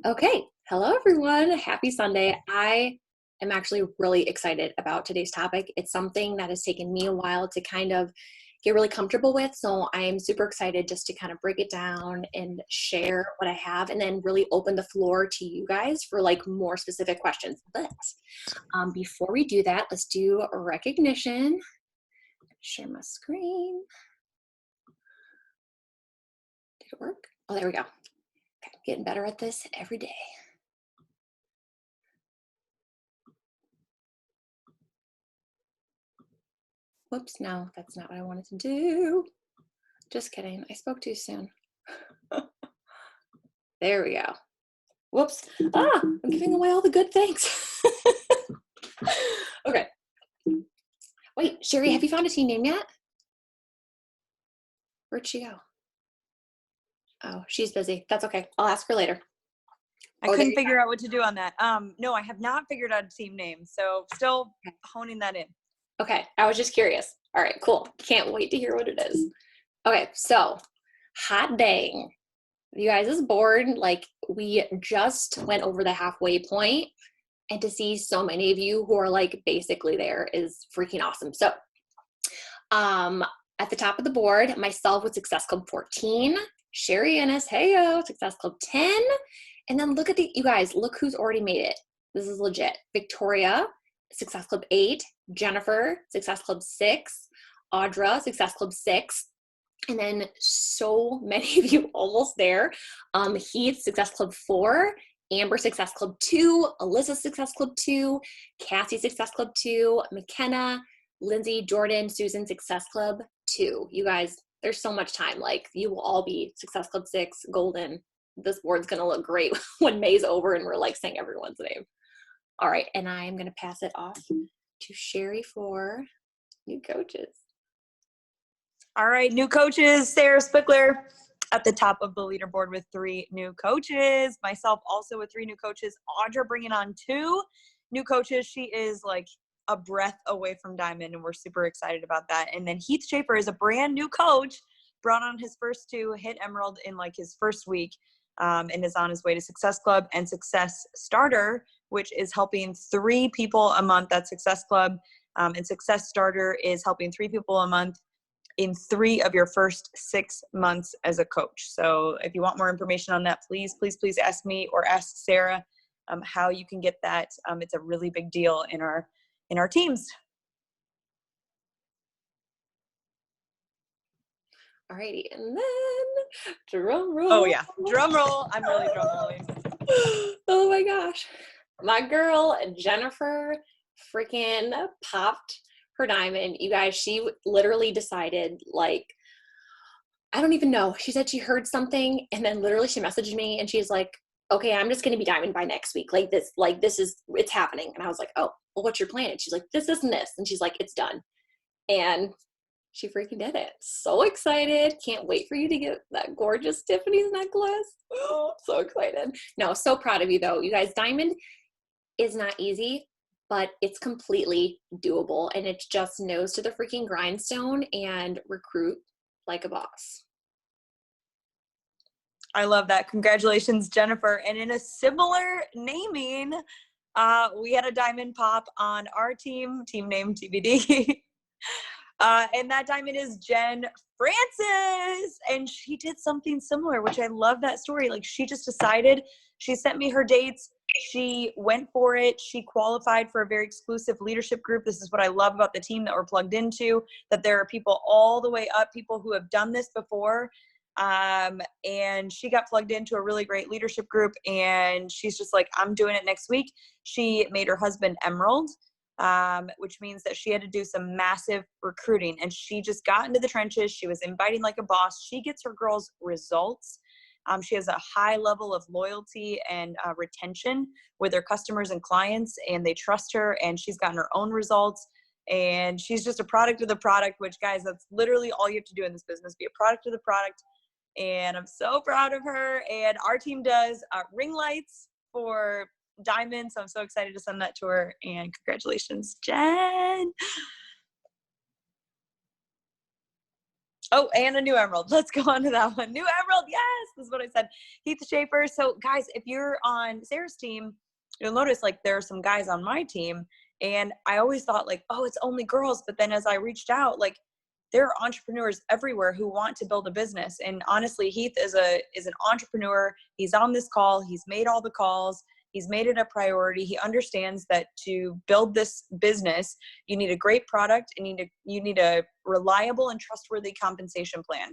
Okay, hello everyone. Happy Sunday. I am actually really excited about today's topic. It's something that has taken me a while to kind of get really comfortable with. So I'm super excited just to kind of break it down and share what I have and then really open the floor to you guys for like more specific questions. But before we do that, let's do a recognition. Share my screen. Did it work? Oh, there we go. Okay, getting better at this every day. Whoops, no, that's not what I wanted to do. Just kidding, I spoke too soon. There we go. Whoops, I'm giving away all the good things. Okay. Wait, Sherry, have you found a team name yet? Where'd she go? Oh, she's busy. That's okay. I'll ask her later. I couldn't figure out what to do on that. No, I have not figured out a team name, so still honing that in. Okay, I was just curious. All right, cool. Can't wait to hear what it is. Okay, so hot dang. You guys is bored. Like we just went over the halfway point, and to see so many of you who are like basically there is freaking awesome. So at the top of the board, myself with Success Club 14, Sherry Ennis, heyo, Success Club 10. And then look at you guys, look who's already made it. This is legit. Victoria, Success Club 8, Jennifer, Success Club 6, Audra, Success Club 6, and then so many of you almost there. Heath, Success Club 4, Amber, Success Club 2, Alyssa, Success Club 2, Cassie, Success Club 2, McKenna, Lindsay, Jordan, Susan, Success Club 2. You guys, there's so much time. Like you will all be Success Club 6, golden. This board's gonna look great when May's over and we're like saying everyone's name. All right, and I'm gonna pass it off to Sherry for new coaches. All right, new coaches, Sarah Spickler at the top of the leaderboard with 3 new coaches. Myself also with 3 new coaches. Audra bringing on 2 new coaches. She is like a breath away from Diamond, and we're super excited about that. And then Heath Schaefer is a brand new coach, brought on his first 2, hit Emerald in like his first week, and is on his way to Success Club and Success Starter, which is helping 3 people a month at Success Club. And Success Starter is helping 3 people a month in 3 of your first 6 months as a coach. So if you want more information on that, please ask me or ask Sarah how you can get that. It's a really big deal in our teams. Alrighty, and then drum roll. Oh yeah, drum roll. I'm really drum rolling. Oh my gosh. My girl, Jennifer, freaking popped her diamond. You guys, she literally decided, like, I don't even know. She said she heard something and then literally she messaged me and she's like, okay, I'm just going to be diamond by next week. It's happening. And I was like, oh, well, what's your plan? And she's like, this. And she's like, it's done. And she freaking did it. So excited. Can't wait for you to get that gorgeous Tiffany's necklace. Oh, so excited. No, so proud of you though. You guys, diamond is not easy, but it's completely doable. And it's just nose to the freaking grindstone and recruit like a boss. I love that. Congratulations, Jennifer. And in a similar naming, we had a diamond pop on our team name TBD. And that diamond is Jen Francis. And she did something similar, which I love that story. Like she just decided, she sent me her dates. She went for it. She qualified for a very exclusive leadership group. This is what I love about the team that we're plugged into, that there are people all the way up, people who have done this before. And she got plugged into a really great leadership group, and she's just like, I'm doing it next week. She made her husband Emerald, which means that she had to do some massive recruiting, and she just got into the trenches. She was inviting like a boss. She gets her girls results. She has a high level of loyalty and retention with her customers and clients, and they trust her, and she's gotten her own results. And she's just a product of the product, which, guys, that's literally all you have to do in this business, be a product of the product. And I'm so proud of her. And our team does ring lights for diamond. So I'm so excited to send that to her. And congratulations, Jen. Oh, and a new emerald. Let's go on to that one. New emerald. Yes, this is what I said. Heath Schaefer. So guys, if you're on Sarah's team, you'll notice like there are some guys on my team, and I always thought like, oh, it's only girls. But then as I reached out, like there are entrepreneurs everywhere who want to build a business. And honestly, Heath is an entrepreneur. He's on this call. He's made all the calls. He's made it a priority. He understands that to build this business, you need a great product and you need a reliable and trustworthy compensation plan.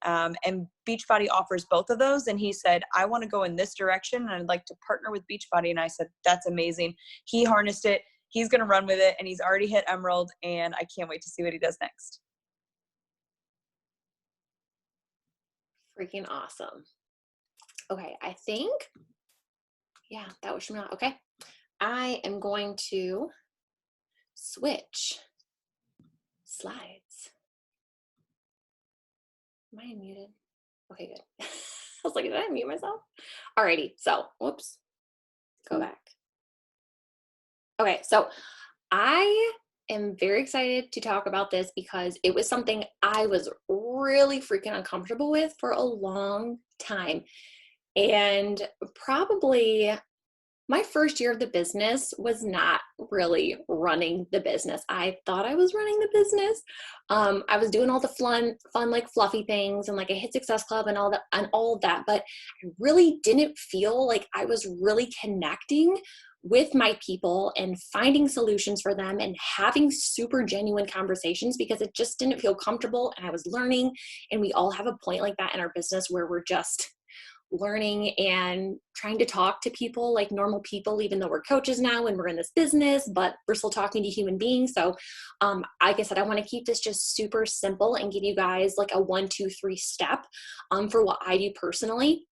And Beachbody offers both of those. And he said, I want to go in this direction and I'd like to partner with Beachbody. And I said, that's amazing. He harnessed it. He's going to run with it. And he's already hit Emerald. And I can't wait to see what he does next. Freaking awesome. Okay, I think, yeah, that was Shimon. Okay, I am going to switch slides. Am I unmuted? Okay, good. I was like, did I unmute myself? Alrighty, so, whoops, go back. Okay, so I am very excited to talk about this because it was something I was really freaking uncomfortable with for a long time. And probably my first year of the business was not really running the business. I thought I was running the business. I was doing all the fun like fluffy things and like a hit success club and all of that, but I really didn't feel like I was really connecting with my people and finding solutions for them and having super genuine conversations because it just didn't feel comfortable and I was learning. And we all have a point like that in our business where we're just learning and trying to talk to people like normal people, even though we're coaches now and we're in this business, but we're still talking to human beings. So like I said, I want to keep this just super simple and give you guys like a 1, 2, 3 step for what I do personally.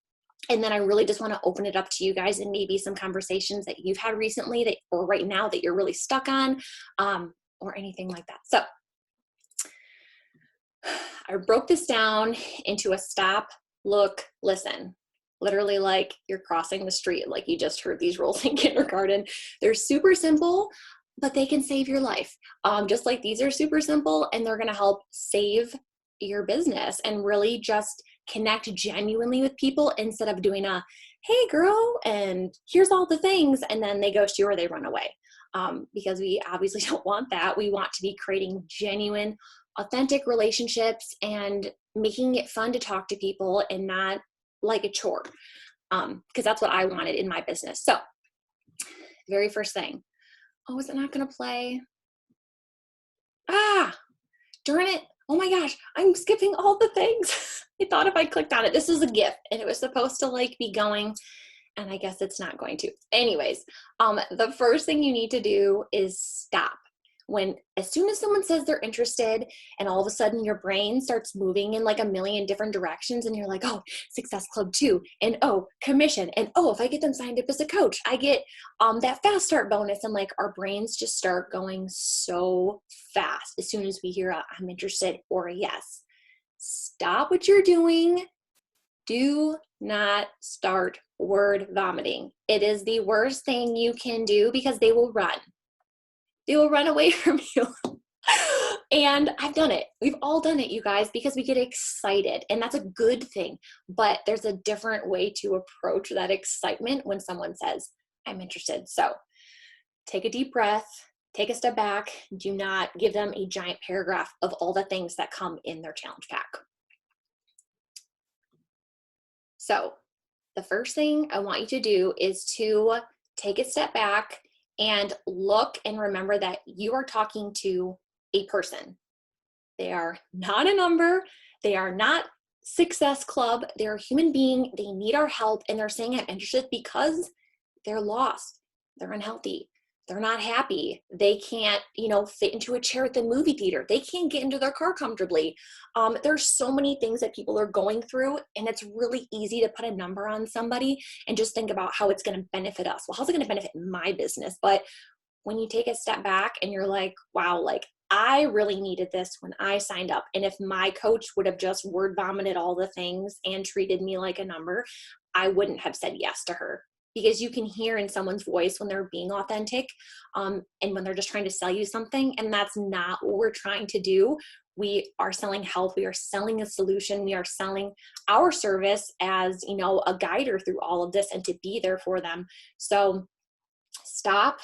And then I really just want to open it up to you guys and maybe some conversations that you've had recently that, or right now that you're really stuck on, or anything like that. So I broke this down into a stop, look, listen. Literally like you're crossing the street, like you just heard these rules in kindergarten. They're super simple, but they can save your life. Just like these are super simple and they're gonna help save your business and really just connect genuinely with people instead of doing a, hey girl, and here's all the things, and then they ghost you or they run away. Because we obviously don't want that. We want to be creating genuine, authentic relationships and making it fun to talk to people and not like a chore, because that's what I wanted in my business. So very first thing, oh, is it not going to play? Darn it. Oh my gosh, I'm skipping all the things. I thought if I clicked on it, this is a GIF and it was supposed to like be going, and I guess it's not going to. Anyways, the first thing you need to do is stop. As soon as someone says they're interested and all of a sudden your brain starts moving in like a million different directions and you're like, oh, Success Club 2, and oh, commission, and oh, if I get them signed up as a coach, I get that fast start bonus. And like our brains just start going so fast as soon as we hear a I'm interested or a yes. Stop what you're doing. Do not start word vomiting. It is the worst thing you can do because they will run. They will run away from you. And I've done it. We've all done it, you guys, because we get excited and that's a good thing. But there's a different way to approach that excitement when someone says, I'm interested. So take a deep breath, take a step back. Do not give them a giant paragraph of all the things that come in their challenge pack. So the first thing I want you to do is to take a step back and look and remember that you are talking to a person. They are not a number. They are not Success Club. They're a human being. They need our help. And they're saying I'm interested because they're lost. They're unhealthy. They're not happy. They can't, fit into a chair at the movie theater. They can't get into their car comfortably. There's so many things that people are going through, and it's really easy to put a number on somebody and just think about how it's going to benefit us. Well, how's it going to benefit my business? But when you take a step back and you're like, wow, like I really needed this when I signed up. And if my coach would have just word vomited all the things and treated me like a number, I wouldn't have said yes to her. Because you can hear in someone's voice when they're being authentic and when they're just trying to sell you something. And that's not what we're trying to do. We are selling help. We are selling a solution. We are selling our service as, you know, a guider through all of this and to be there for them. So stop.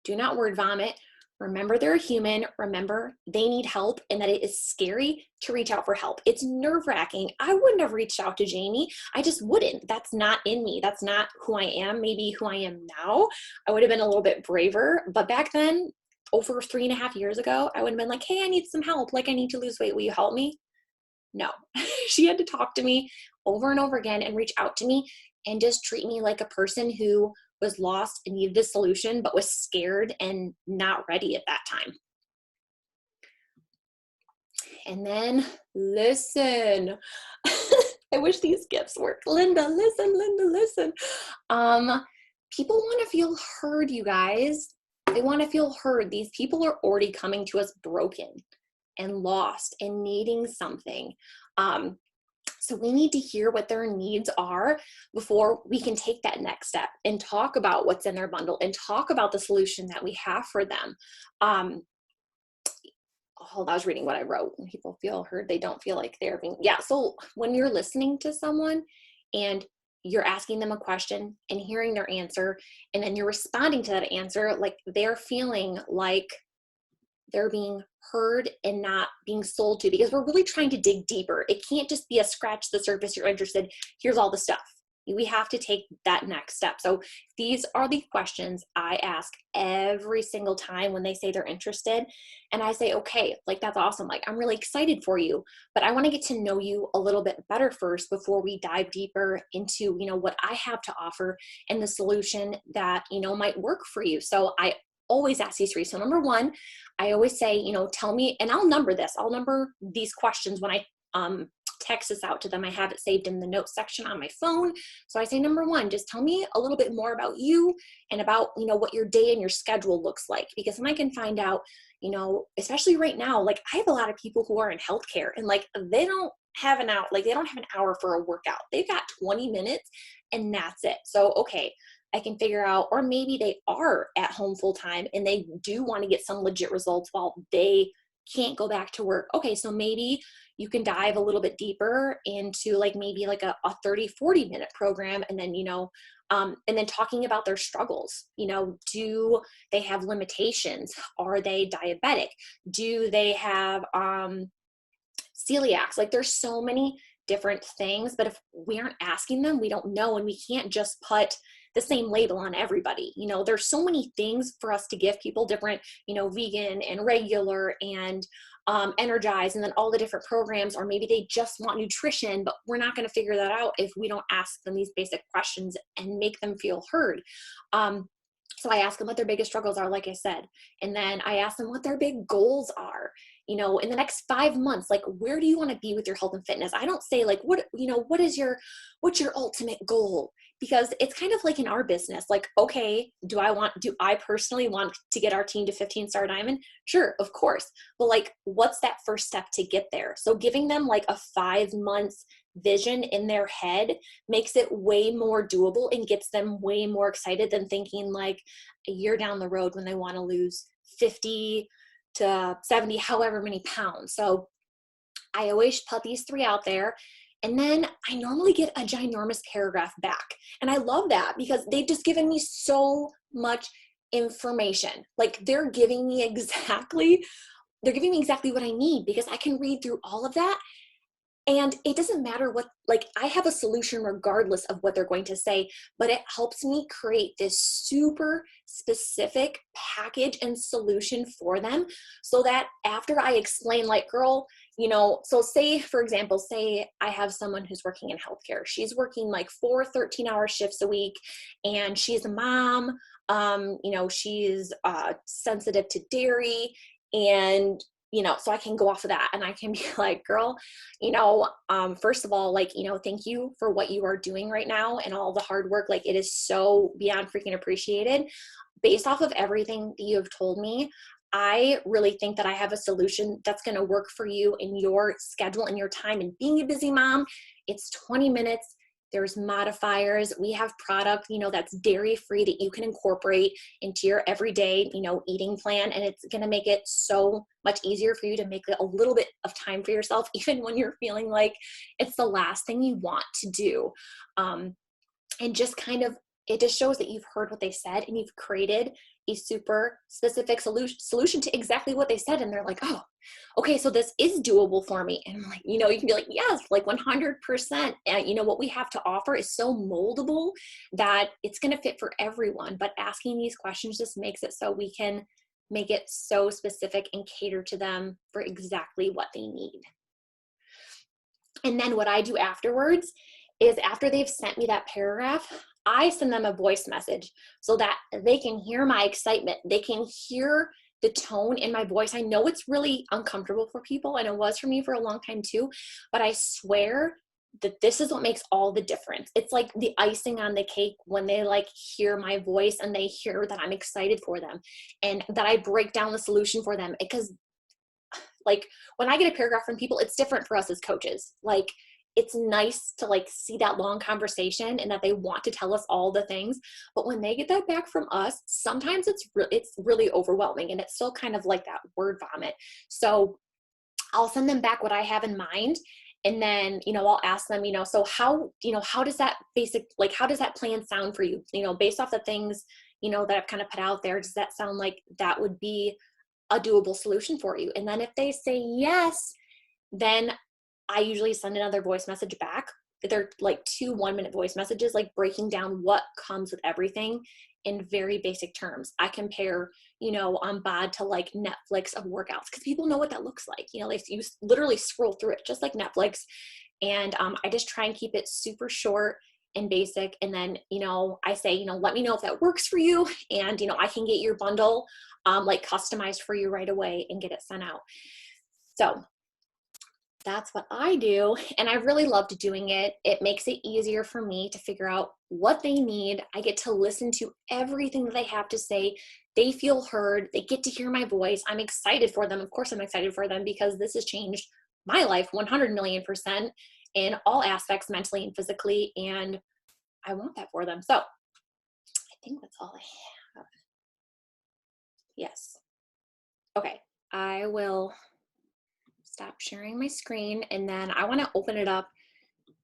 Do not word vomit. Remember they're a human. Remember they need help and that it is scary to reach out for help. It's nerve-wracking. I wouldn't have reached out to Jamie. I just wouldn't. That's not in me. That's not who I am. Maybe who I am now. I would have been a little bit braver. But back then, over 3.5 years ago, I would have been like, hey, I need some help. Like, I need to lose weight. Will you help me? No. She had to talk to me over and over again and reach out to me and just treat me like a person who was lost and needed a solution, but was scared and not ready at that time. And then listen. I wish these gifts worked. Linda, listen, Linda, listen. People want to feel heard, you guys. They want to feel heard. These people are already coming to us broken and lost and needing something. So we need to hear what their needs are before we can take that next step and talk about what's in their bundle and talk about the solution that we have for them. I was reading what I wrote. When people feel heard, they don't feel like they're being, yeah. So when you're listening to someone and you're asking them a question and hearing their answer, and then you're responding to that answer, like they're feeling like they're being heard and not being sold to, because we're really trying to dig deeper. It can't just be a scratch the surface, you're interested, here's all the stuff. We have to take that next step. So these are the questions I ask every single time when they say they're interested. And I say, okay, like that's awesome. Like I'm really excited for you, but I want to get to know you a little bit better first before we dive deeper into, you know, what I have to offer and the solution that, you know, might work for you. So I always ask these three. So number one, I always say, you know, tell me, and I'll number this. I'll number these questions when I text this out to them. I have it saved in the notes section on my phone. So I say, number one, just tell me a little bit more about you and about, you know, what your day and your schedule looks like, because then I can find out, you know, especially right now, like I have a lot of people who are in healthcare and like they don't have an hour, like they don't have an hour for a workout. They've got 20 minutes and that's it. So, okay, I can figure out, or maybe they are at home full time and they do want to get some legit results while they can't go back to work. Okay, so maybe you can dive a little bit deeper into like maybe like a 30-40 minute program, and then, you know, and then talking about their struggles. You know, do they have limitations? Are they diabetic? Do they have celiacs? Like there's so many different things, but if we aren't asking them, we don't know, and we can't just put the same label on everybody. You know, there's so many things for us to give people, different, you know, vegan and regular and energize, and then all the different programs, or maybe they just want nutrition, but we're not going to figure that out if we don't ask them these basic questions and make them feel heard. So I ask them what their biggest struggles are, like I said, and then I ask them what their big goals are. You know, in the next 5 months, like where do you want to be with your health and fitness? I don't say like, what, you know, what's your ultimate goal? Because it's kind of like in our business, like, okay, do I personally want to get our team to 15-star diamond? Sure, of course. But like, what's that first step to get there? So giving them like a 5 months vision in their head makes it way more doable and gets them way more excited than thinking like a year down the road when they want to lose 50 to 70, however many pounds. So I always put these three out there. And then I normally get a ginormous paragraph back. And I love that because they've just given me so much information. Like they're giving me exactly what I need, because I can read through all of that. And it doesn't matter what, like I have a solution regardless of what they're going to say, but it helps me create this super specific package and solution for them, so that after I explain, like, girl, you know, so say, for example, say I have someone who's working in healthcare. She's working like 4 13-hour shifts a week, and she's a mom. You know, she's sensitive to dairy, and you know, so I can go off of that and I can be like, girl, you know, first of all, like, you know, thank you for what you are doing right now and all the hard work. Like it is so beyond freaking appreciated. Based off of everything that you have told me, I really think that I have a solution that's going to work for you in your schedule and your time. And being a busy mom, it's 20 minutes. There's modifiers. We have product, that's dairy free that you can incorporate into your everyday, eating plan. And it's going to make it so much easier for you to make a little bit of time for yourself, even when you're feeling like it's the last thing you want to do. And just kind of, it just shows that you've heard what they said and you've created a super specific solution to exactly what they said. And they're like, oh, okay, so this is doable for me. And I'm like, you can be like, yes, like 100%. And what we have to offer is so moldable that it's going to fit for everyone. But asking these questions just makes it so we can make it so specific and cater to them for exactly what they need. And then what I do afterwards is, after they've sent me that paragraph, I send them a voice message so that they can hear my excitement. They can hear the tone in my voice. I know it's really uncomfortable for people, and it was for me for a long time too, but I swear that this is what makes all the difference. It's like the icing on the cake when they hear my voice and they hear that I'm excited for them and that I break down the solution for them. Because when I get a paragraph from people, it's different for us as coaches. It's nice to see that long conversation and that they want to tell us all the things. But when they get that back from us, sometimes it's really overwhelming, and it's still kind of like that word vomit. So I'll send them back what I have in mind. And then, I'll ask them, so how does that how does that plan sound for you? Based off the things, that I've kind of put out there, does that sound like that would be a doable solution for you? And then if they say yes, then I usually send another voice message back. They're 2 1-minute voice messages, breaking down what comes with everything in very basic terms. I compare, on BOD to Netflix of workouts, because people know what that looks like. You literally scroll through it just like Netflix. And I just try and keep it super short and basic. And then, I say, let me know if that works for you. And, I can get your bundle customized for you right away and get it sent out. So that's what I do. And I really loved doing it. It makes it easier for me to figure out what they need. I get to listen to everything that they have to say. They feel heard. They get to hear my voice. I'm excited for them. Of course, I'm excited for them because this has changed my life 100 million% in all aspects, mentally and physically. And I want that for them. So I think that's all I have. Yes. Okay. I will stop sharing my screen, and then I want to open it up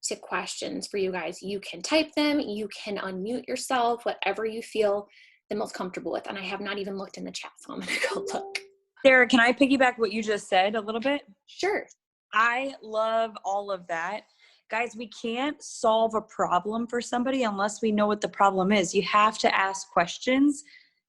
to questions for you guys. You can type them, you can unmute yourself, whatever you feel the most comfortable with. And I have not even looked in the chat, so I'm gonna go look. Sarah, can I piggyback what you just said a little bit? Sure. I love all of that. Guys, we can't solve a problem for somebody unless we know what the problem is. You have to ask questions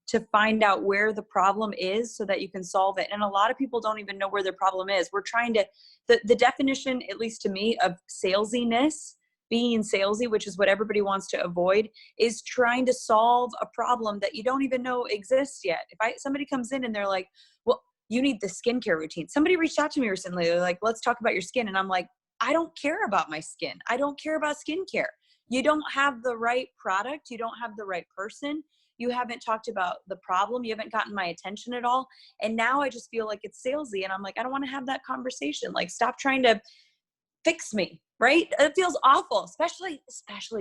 to find out where the problem is so that you can solve it. And a lot of people don't even know where their problem is. We're trying to, the definition, at least to me, of salesiness, being salesy, which is what everybody wants to avoid, is trying to solve a problem that you don't even know exists yet. If somebody comes in and they're like, well, you need the skincare routine. Somebody reached out to me recently. They're like, let's talk about your skin. And I'm like, I don't care about my skin. I don't care about skincare. You don't have the right product. You don't have the right person. You haven't talked about the problem. You haven't gotten my attention at all. And now I just feel like it's salesy. And I'm like, I don't want to have that conversation. Stop trying to fix me, right? It feels awful, especially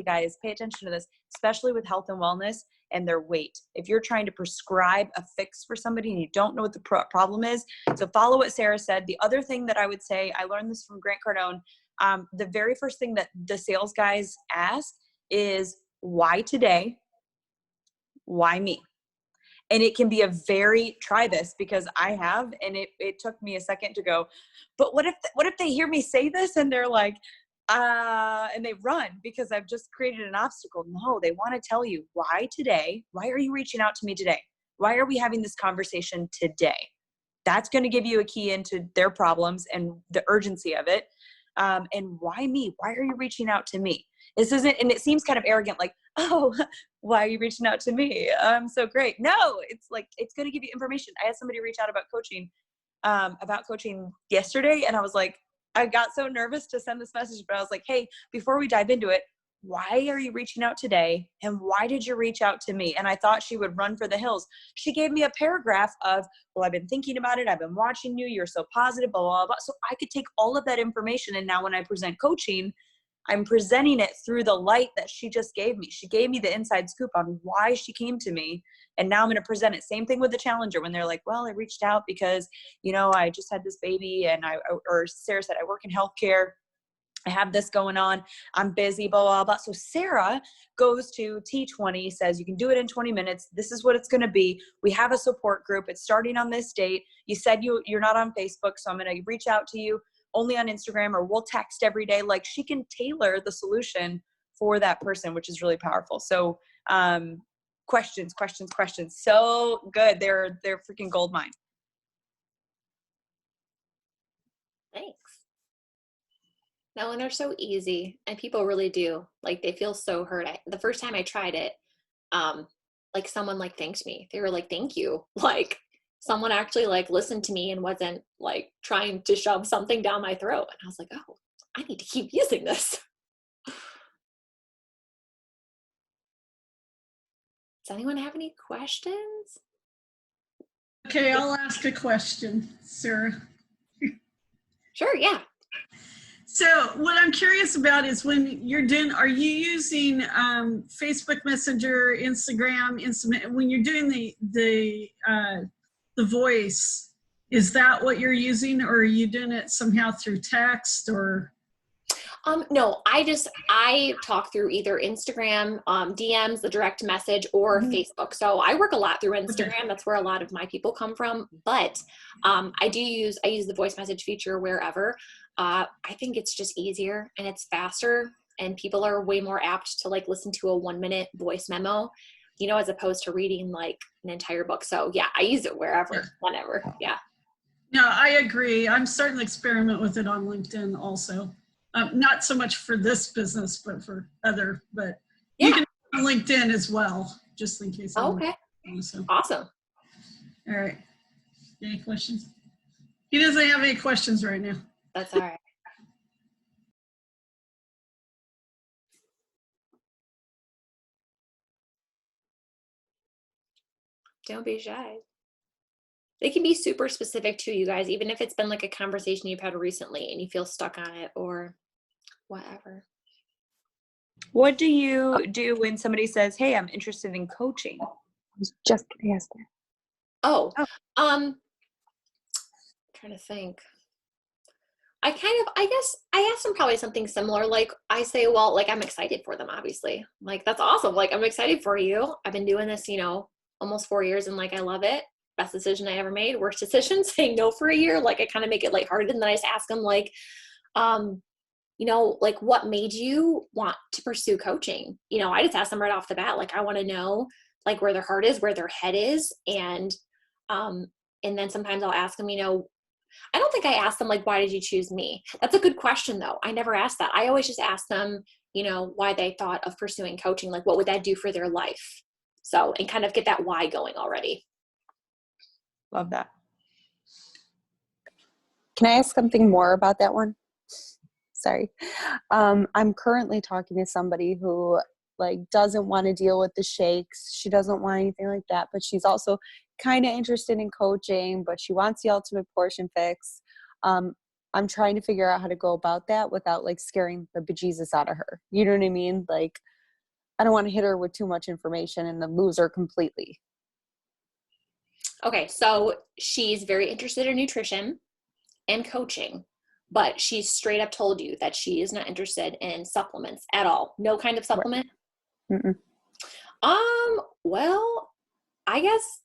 guys, pay attention to this, especially with health and wellness and their weight. If you're trying to prescribe a fix for somebody and you don't know what the problem is, so follow what Sarah said. The other thing that I would say, I learned this from Grant Cardone. The very first thing that the sales guys ask is, why today? Why me? And it can be try this, because I have, and it took me a second to go, but what if they hear me say this and they're like, and they run because I've just created an obstacle? No, they want to tell you, why today? Why are you reaching out to me today? Why are we having this conversation today? That's going to give you a key into their problems and the urgency of it. And why me? Why are you reaching out to me? This isn't, and it seems kind of arrogant, like, oh, why are you reaching out to me? I'm so great. No, it's going to give you information. I had somebody reach out about coaching yesterday. And I was like, I got so nervous to send this message, but I was like, hey, before we dive into it, why are you reaching out today? And why did you reach out to me? And I thought she would run for the hills. She gave me a paragraph of, well, I've been thinking about it. I've been watching you. You're so positive, blah, blah, blah. So I could take all of that information. And now when I present coaching, I'm presenting it through the light that she just gave me. She gave me the inside scoop on why she came to me. And now I'm going to present it. Same thing with the challenger when they're like, well, I reached out because, I just had this baby and or Sarah said, I work in healthcare. I have this going on. I'm busy, blah, blah, blah. So Sarah goes to T20, says, you can do it in 20 minutes. This is what it's going to be. We have a support group. It's starting on this date. You said you're not on Facebook, so I'm going to reach out to you only on Instagram, or we'll text every day. Like, she can tailor the solution for that person, which is really powerful. So questions. So good. They're freaking gold mine. Thanks. No, and they're so easy, and people really do. Like, they feel so heard. The first time I tried it, like, someone like thanked me. They were like, thank you. Like, someone actually like listened to me and wasn't like trying to shove something down my throat. And I was like, oh, I need to keep using this. Does anyone have any questions? Okay, I'll ask a question, Sarah. Sure, yeah. So what I'm curious about is when you're doing, are you using Facebook Messenger, Instagram, when you're doing the voice, is that what you're using, or are you doing it somehow through text or? No, I talk through either Instagram, DMs, the direct message, or Facebook. So I work a lot through Instagram. Okay. That's where a lot of my people come from. But I use the voice message feature wherever. I think it's just easier and it's faster, and people are way more apt to like listen to a 1-minute voice memo, as opposed to reading like an entire book. So yeah, I use it wherever, whenever. Yeah. No, I agree. I'm starting to experiment with it on LinkedIn also. Not so much for this business, but for other, but yeah. You can on LinkedIn as well, just in case. Okay. So. Awesome. All right. Any questions? He doesn't have any questions right now. That's all right. Don't be shy. They can be super specific to you guys, even if it's been like a conversation you've had recently and you feel stuck on it or whatever. What do you do when somebody says, hey, I'm interested in coaching? I was just going to ask that. I'm trying to think. I guess I ask them probably something similar. Like I say, well, like I'm excited for them, obviously. Like, that's awesome. Like, I'm excited for you. I've been doing this, almost 4 years, and like, I love it. Best decision I ever made. Worst decision, saying no for a year. Like, I kind of make it lighthearted, and then I just ask them like, like, what made you want to pursue coaching? I just ask them right off the bat. Like, I want to know like where their heart is, where their head is. And then sometimes I'll ask them, I don't think I asked them like, why did you choose me? That's a good question though. I never asked that. I always just ask them, why they thought of pursuing coaching. Like, what would that do for their life? So, and kind of get that why going already. Love that. Can I ask something more about that one? Sorry. I'm currently talking to somebody who like doesn't want to deal with the shakes. She doesn't want anything like that, but she's also kind of interested in coaching, but she wants the ultimate portion fix. I'm trying to figure out how to go about that without like scaring the bejesus out of her. You know what I mean? Like, I don't want to hit her with too much information and then lose her completely. Okay. So she's very interested in nutrition and coaching, but she's straight up told you that she is not interested in supplements at all. No kind of supplement. Right. Well, I guess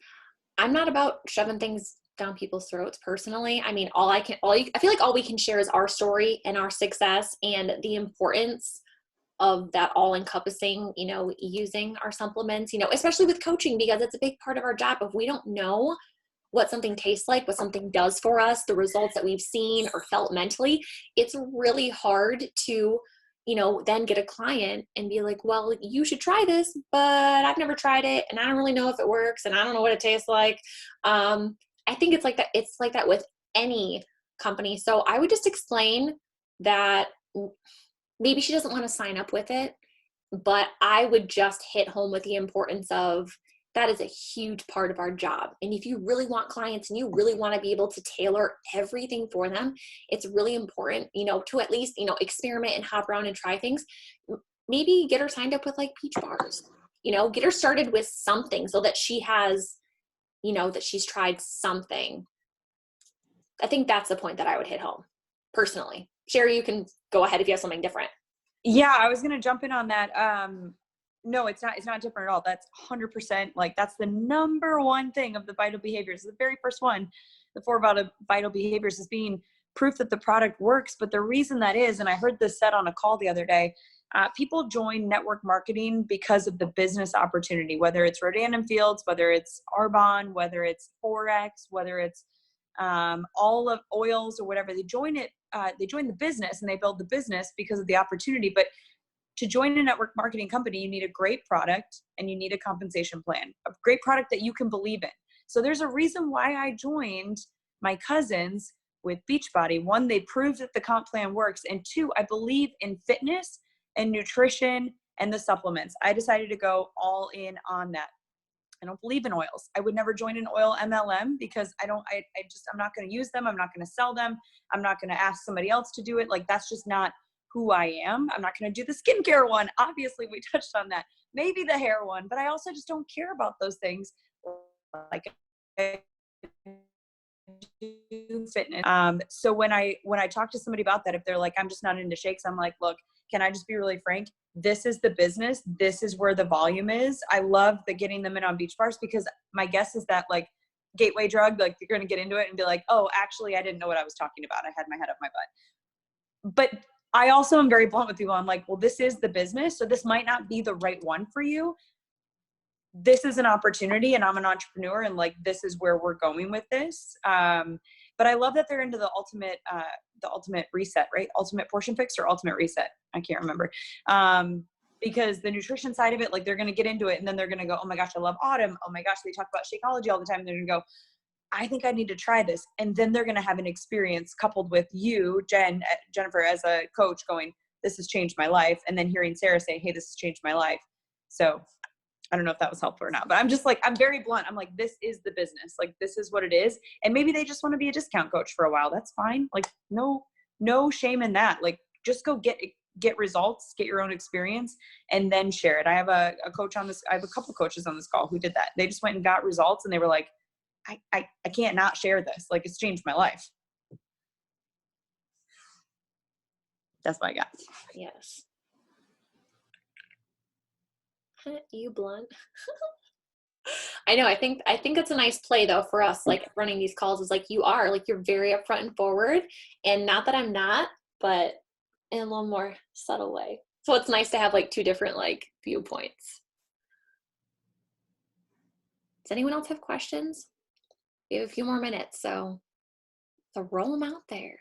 I'm not about shoving things down people's throats personally. I mean, I feel like all we can share is our story and our success and the importance of that all encompassing, using our supplements, especially with coaching, because it's a big part of our job. If we don't know what something tastes like, what something does for us, the results that we've seen or felt mentally, it's really hard to, then get a client and be like, well, you should try this, but I've never tried it and I don't really know if it works and I don't know what it tastes like. I think it's like that. It's like that with any company. So I would just explain that maybe she doesn't want to sign up with it, but I would just hit home with the importance of, That is a huge part of our job. And if you really want clients and you really want to be able to tailor everything for them, it's really important, you know, to at least, you know, experiment and hop around and try things. Maybe get her signed up with like peach bars, you know, get her started with something so that she has, you know, that she's tried something. I think that's the point that I would hit home personally. Sherry, you can go ahead if you have something different. Yeah, I was going to jump in on that. No, it's not different at all. That's 100%. Like, that's the number one thing of the vital behaviors. The very first one, the 4 vital behaviors, is being proof that the product works. But the reason that is, and I heard this said on a call the other day, people join network marketing because of the business opportunity, whether it's Rodan and Fields, whether it's Arbonne, whether it's Forex, whether it's all of oils or whatever. They join it. They join the business and they build the business because of the opportunity. But to join a network marketing company, you need a great product and you need a compensation plan, a great product that you can believe in. So there's a reason why I joined my cousins with Beachbody. 1, they proved that the comp plan works. And 2, I believe in fitness and nutrition and the supplements. I decided to go all in on that. I don't believe in oils. I would never join an oil MLM because I'm not going to use them. I'm not going to sell them. I'm not going to ask somebody else to do it. Like, that's just not who I am. I'm not going to do the skincare one. Obviously, we touched on that. Maybe the hair one, but I also just don't care about those things. Like, fitness. So when I talk to somebody about that, if they're like, I'm just not into shakes, I'm like, look, can I just be really frank? This is the business. This is where the volume is. I love the getting them in on beach bars because my guess is that, like, gateway drug, like, you're going to get into it and be like, oh, actually, I didn't know what I was talking about. I had my head up my butt. But I also am very blunt with people. I'm like, well, this is the business. So this might not be the right one for you. This is an opportunity and I'm an entrepreneur and, like, this is where we're going with this. But I love that they're into the ultimate reset, right? Ultimate portion fix or ultimate reset. I can't remember. Because the nutrition side of it, like, they're going to get into it and then they're going to go, oh my gosh, I love Autumn. Oh my gosh, they talk about Shakeology all the time. They're going to go, I think I need to try this. And then they're going to have an experience coupled with you, Jennifer, as a coach going, this has changed my life. And then hearing Sarah say, hey, this has changed my life. So I don't know if that was helpful or not, but I'm just like, I'm very blunt. I'm like, this is the business. Like, this is what it is. And maybe they just want to be a discount coach for a while. That's fine. Like, no shame in that. Like, just go get results, get your own experience, and then share it. I have a coach on this. I have a couple coaches on this call who did that. They just went and got results and they were like, I can't not share this. Like, it's changed my life. That's what I got. Yes. You blunt. I know. I think it's a nice play though for us, like, running these calls is like, you're very upfront and forward, and not that I'm not, but in a little more subtle way. So it's nice to have, like, 2 different, like, viewpoints. Does anyone else have questions? We have a few more minutes, so roll them out there.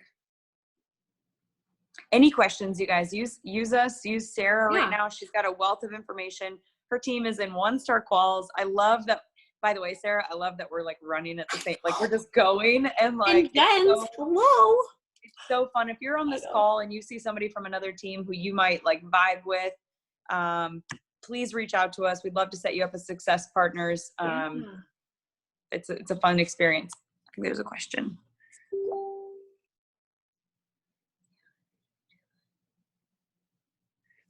Any questions, you guys? Use us. Use Sarah Yeah. right now. She's got a wealth of information. Her team is in 1-star quals. I love that. By the way, Sarah, I love that we're, like, running at the same, like, we're just going and, like, hello. It's so fun. If you're on this call and you see somebody from another team who you might, like, vibe with, please reach out to us. We'd love to set you up as success partners. It's a fun experience. I think there's a question.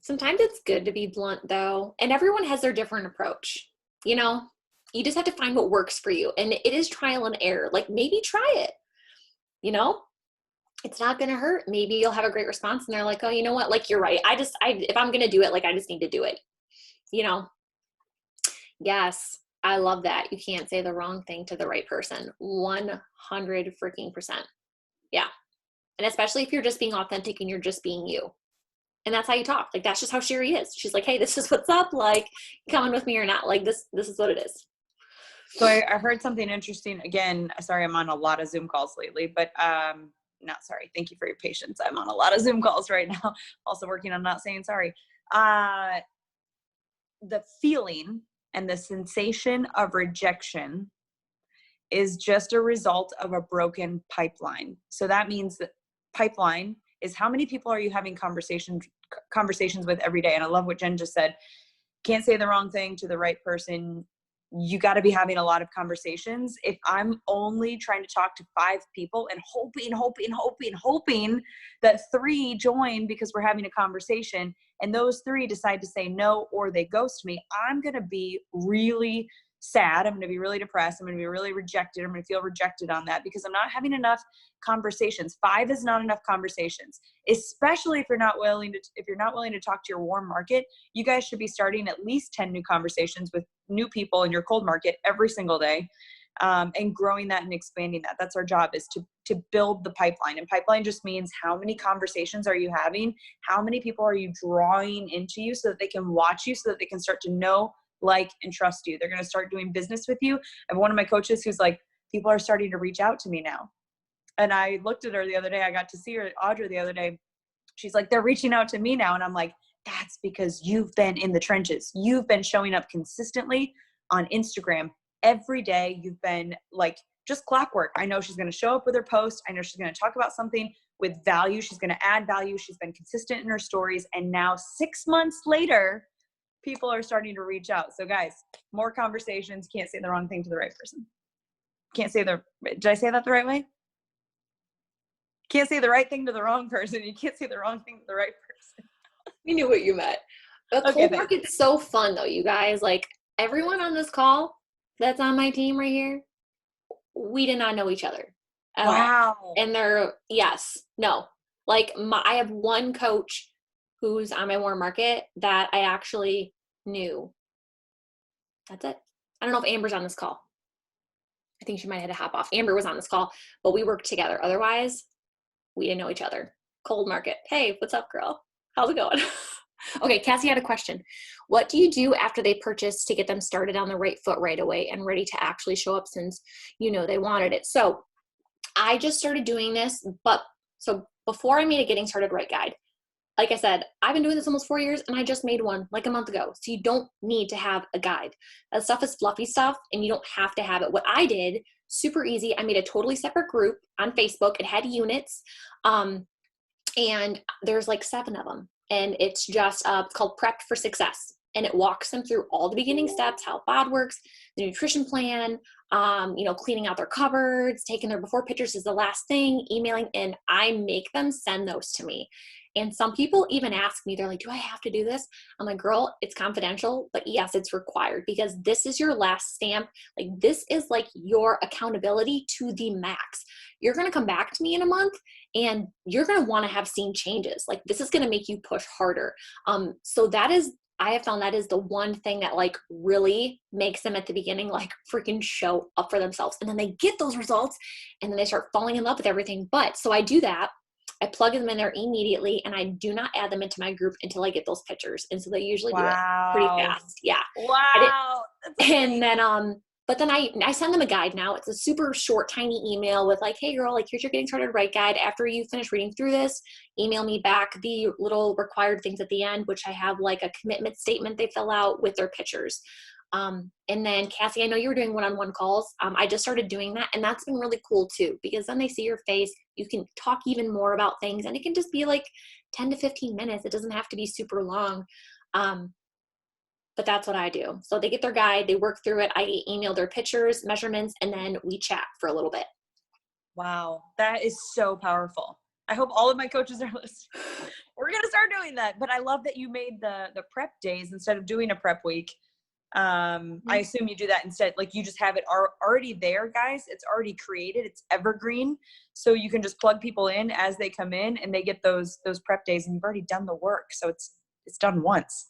Sometimes it's good to be blunt though, and everyone has their different approach. You know, you just have to find what works for you, and it is trial and error. Like, maybe try it, you know, it's not going to hurt. Maybe you'll have a great response and they're like, oh, you know what? Like, you're right. If I'm going to do it, like, I just need to do it, you know? Yes. I love that. You can't say the wrong thing to the right person. 100 freaking percent. Yeah. And especially if you're just being authentic and you're just being you. And that's how you talk. Like, that's just how Sherry is. She's like, hey, this is what's up. Like, coming with me or not. Like, this is what it is. So I heard something interesting. Again, sorry, I'm on a lot of Zoom calls lately, but not sorry. Thank you for your patience. I'm on a lot of Zoom calls right now. Also working on not saying sorry. The feeling and the sensation of rejection is just a result of a broken pipeline. So that means that pipeline is how many people are you having conversations with every day. And I love what Jen just said. Can't say the wrong thing to the right person. you got to be having a lot of conversations. If I'm only trying to talk to 5 people and hoping that 3 join because we're having a conversation, and those 3 decide to say no or they ghost me, I'm going to be really sad. I'm going to be really depressed. I'm going to be really rejected. I'm going to feel rejected on that because I'm not having enough conversations. 5 is not enough conversations, especially if you're not willing to talk to your warm market. You guys should be starting at least 10 new conversations with new people in your cold market every single day, and growing that and expanding that. That's our job, is to build the pipeline. And pipeline just means how many conversations are you having? How many people are you drawing into you so that they can watch you, so that they can start to know, like, and trust you. They're going to start doing business with you. I have one of my coaches who's like, people are starting to reach out to me now. And I looked at her the other day. I got to see her, Audra, the other day. She's like, they're reaching out to me now. And I'm like, that's because you've been in the trenches. You've been showing up consistently on Instagram every day. You've been like, just clockwork. I know she's going to show up with her post. I know she's going to talk about something with value. She's going to add value. She's been consistent in her stories. And now 6 months later, people are starting to reach out. So guys, more conversations. Can't say the wrong thing to the right person. Did I say that the right way? Can't say the right thing to the wrong person. You can't say the wrong thing to the right person. We knew what you meant. The cold market's so fun though, you guys. Like, everyone on this call that's on my team right here, we did not know each other at all. And I have one coach who's on my warm market that I actually knew. That's it. I don't know if Amber's on this call. I think she might have had to hop off. Amber was on this call, but we worked together. Otherwise, we didn't know each other. Cold market. Hey, what's up, girl? How's it going? Okay, Cassie had a question. What do you do after they purchase to get them started on the right foot right away and ready to actually show up, since you know they wanted it? So I just started doing this, so before I made a Getting Started Right guide, like I said, I've been doing this almost 4 years, and I just made one like a month ago. So you don't need to have a guide. That stuff is fluffy stuff, and you don't have to have it. What I did, super easy, I made a totally separate group on Facebook. It had units, and there's like 7 of them. And it's just, it's called Prepped for Success. And it walks them through all the beginning steps, how BOD works, the nutrition plan, cleaning out their cupboards, taking their before pictures is the last thing, emailing, and I make them send those to me. And some people even ask me, they're like, do I have to do this? I'm like, girl, it's confidential, but yes, it's required, because this is your last stamp. Like, this is like your accountability to the max. You're going to come back to me in a month and you're going to want to have seen changes. Like, this is going to make you push harder. So I have found that is the one thing that like really makes them at the beginning, like freaking show up for themselves. And then they get those results and then they start falling in love with everything. But so I do that. I plug them in there immediately, and I do not add them into my group until I get those pictures. And so they usually do it pretty fast. Yeah. Wow. And then, but then I send them a guide now. It's a super short, tiny email with like, hey girl, like, here's your Getting Started Right guide. After you finish reading through this, email me back the little required things at the end, which I have like a commitment statement they fill out with their pictures. And then Cassie, I know you were doing one-on-one calls. I just started doing that, and that's been really cool too, because then they see your face, you can talk even more about things, and it can just be like 10 to 15 minutes. It doesn't have to be super long. But that's what I do. So they get their guide, they work through it. I email their pictures, measurements, and then we chat for a little bit. Wow. That is so powerful. I hope all of my coaches are listening. We're going to start doing that. But I love that you made the prep days instead of doing a prep week. I assume you do that instead. Like, you just have it already there, guys. It's already created. It's evergreen. So you can just plug people in as they come in, and they get those prep days, and you've already done the work. So it's done once.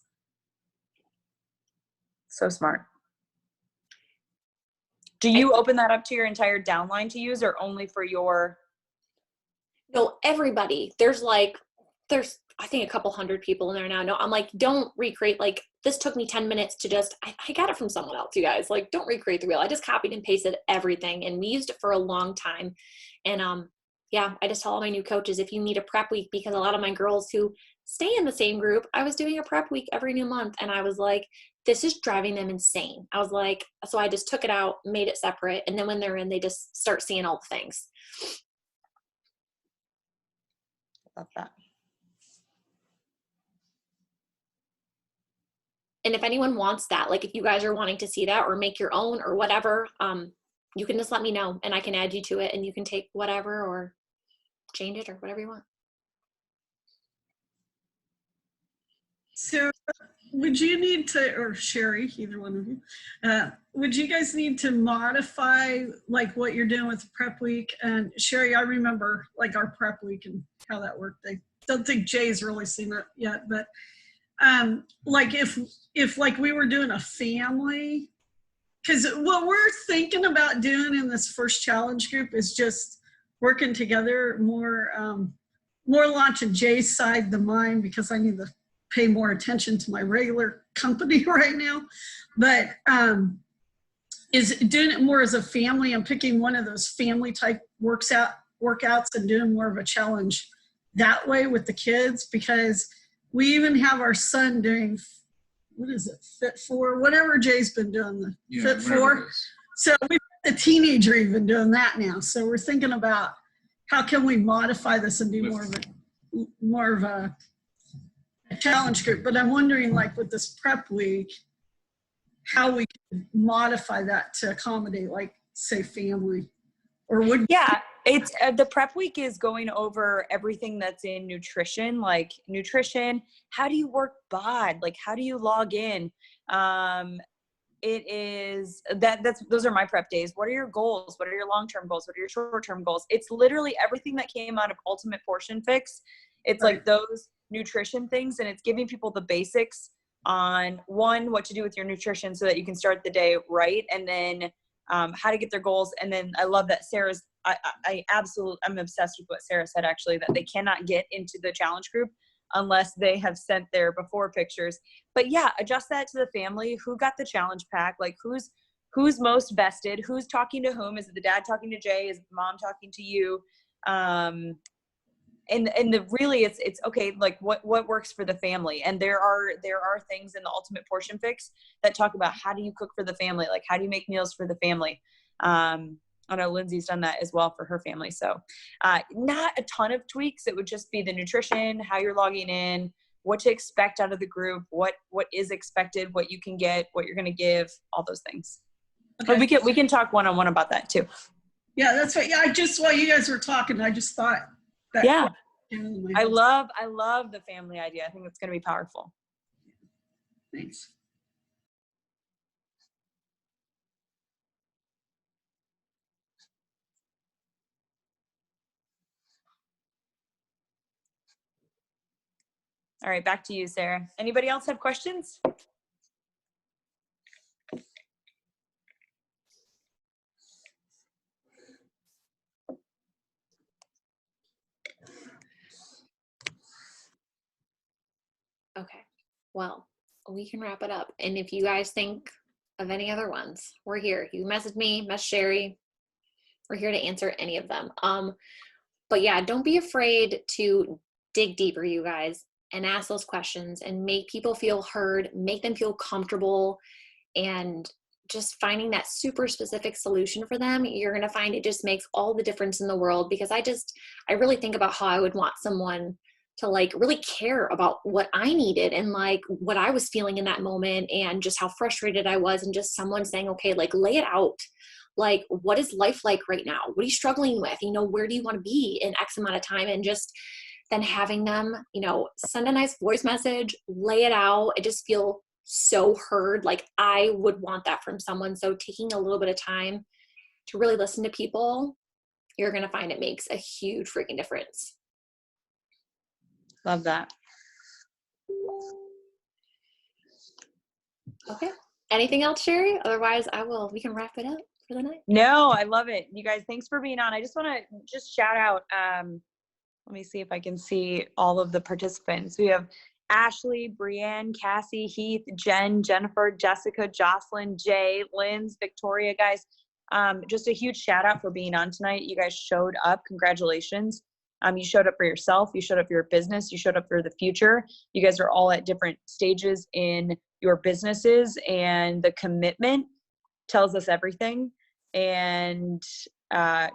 So smart. Do you open that up to your entire downline to use, or only for your? No, everybody. There's I think a couple hundred people in there now. No, I'm like, don't recreate. Like, this took me 10 minutes to just, I got it from someone else, you guys. Like, don't recreate the wheel. I just copied and pasted everything, and we used it for a long time. And yeah, I just tell all my new coaches, if you need a prep week, because a lot of my girls who stay in the same group, I was doing a prep week every new month, and I was like, this is driving them insane. I was like, so I just took it out, made it separate, and then when they're in, they just start seeing all the things. Love that. And if anyone wants that, like if you guys are wanting to see that or make your own or whatever, you can just let me know and I can add you to it and you can take whatever or change it or whatever you want. So would you need to, or Sherry, either one of you, would you guys need to modify like what you're doing with the prep week? And Sherry, I remember like our prep week and how that worked. I don't think Jay's really seen it yet, but like if like we were doing a family, because what we're thinking about doing in this first challenge group is just working together more launching Jay's side than mine, because I need to pay more attention to my regular company right now, but is doing it more as a family and picking one of those family type workouts and doing more of a challenge that way with the kids, because we even have our son doing, what is it, Fit 4, whatever Jay's been doing, the Fit 4. So we've got the teenager even doing that now. So we're thinking about how can we modify this and do more of a challenge group. But I'm wondering, like with this prep week, how we can modify that to accommodate, like, say, family, or would it's the prep week is going over everything that's in nutrition, like nutrition. How do you work bod? Like, how do you log in? It is those are my prep days. What are your goals? What are your long-term goals? What are your short-term goals? It's literally everything that came out of Ultimate Portion Fix. It's like those nutrition things, and it's giving people the basics on one, what to do with your nutrition so that you can start the day right, and then how to get their goals. And then I love that Sarah's, I'm obsessed with what Sarah said, actually, that they cannot get into the challenge group unless they have sent their before pictures. But yeah, adjust that to the family. Who got the challenge pack? Like who's most vested? Who's talking to whom? Is it the dad talking to Jay? Is mom talking to you? Really it's okay, like what works for the family. And there are things in the Ultimate Portion Fix that talk about how do you cook for the family, like how do you make meals for the family. I know Lindsay's done that as well for her family. So not a ton of tweaks. It would just be the nutrition, how you're logging in, what to expect out of the group, what is expected, what you can get, what you're going to give, all those things. Okay. But we can talk one-on-one about that too. Yeah, that's right. Yeah, while you guys were talking, I just thought that. Yeah. I love the family idea. I think it's going to be powerful. Thanks. All right, back to you, Sarah. Anybody else have questions? Okay, well, we can wrap it up. And if you guys think of any other ones, we're here. You message me, message Sherry. We're here to answer any of them. But yeah, don't be afraid to dig deeper, you guys, and ask those questions and make people feel heard, make them feel comfortable, and just finding that super specific solution for them. You're going to find it just makes all the difference in the world, because I really think about how I would want someone to like really care about what I needed and like what I was feeling in that moment and just how frustrated I was, and just someone saying, okay, like lay it out. Like, what is life like right now? What are you struggling with? Where do you want to be in X amount of time? And just then having them, send a nice voice message, lay it out. I just feel so heard. Like I would want that from someone. So taking a little bit of time to really listen to people, you're going to find it makes a huge freaking difference. Love that. Okay. Anything else, Sherry? Otherwise, we can wrap it up for the night. No, I love it. You guys, thanks for being on. I just want to shout out, let me see if I can see all of the participants. We have Ashley, Brienne, Cassie, Heath, Jen, Jennifer, Jessica, Jocelyn, Jay, Linz, Victoria, guys. Just a huge shout out for being on tonight. You guys showed up. Congratulations. You showed up for yourself. You showed up for your business. You showed up for the future. You guys are all at different stages in your businesses, and the commitment tells us everything. And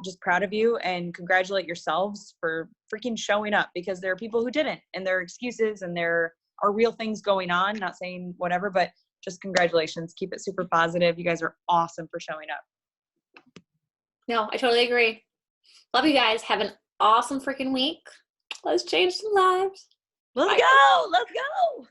just proud of you, and congratulate yourselves for freaking showing up, because there are people who didn't, and there are excuses and there are real things going on, not saying whatever, but just congratulations. Keep it super positive. You guys are awesome for showing up. No, I totally agree. Love you guys. Have an awesome freaking week. Let's change some lives. Let's go. Let's go.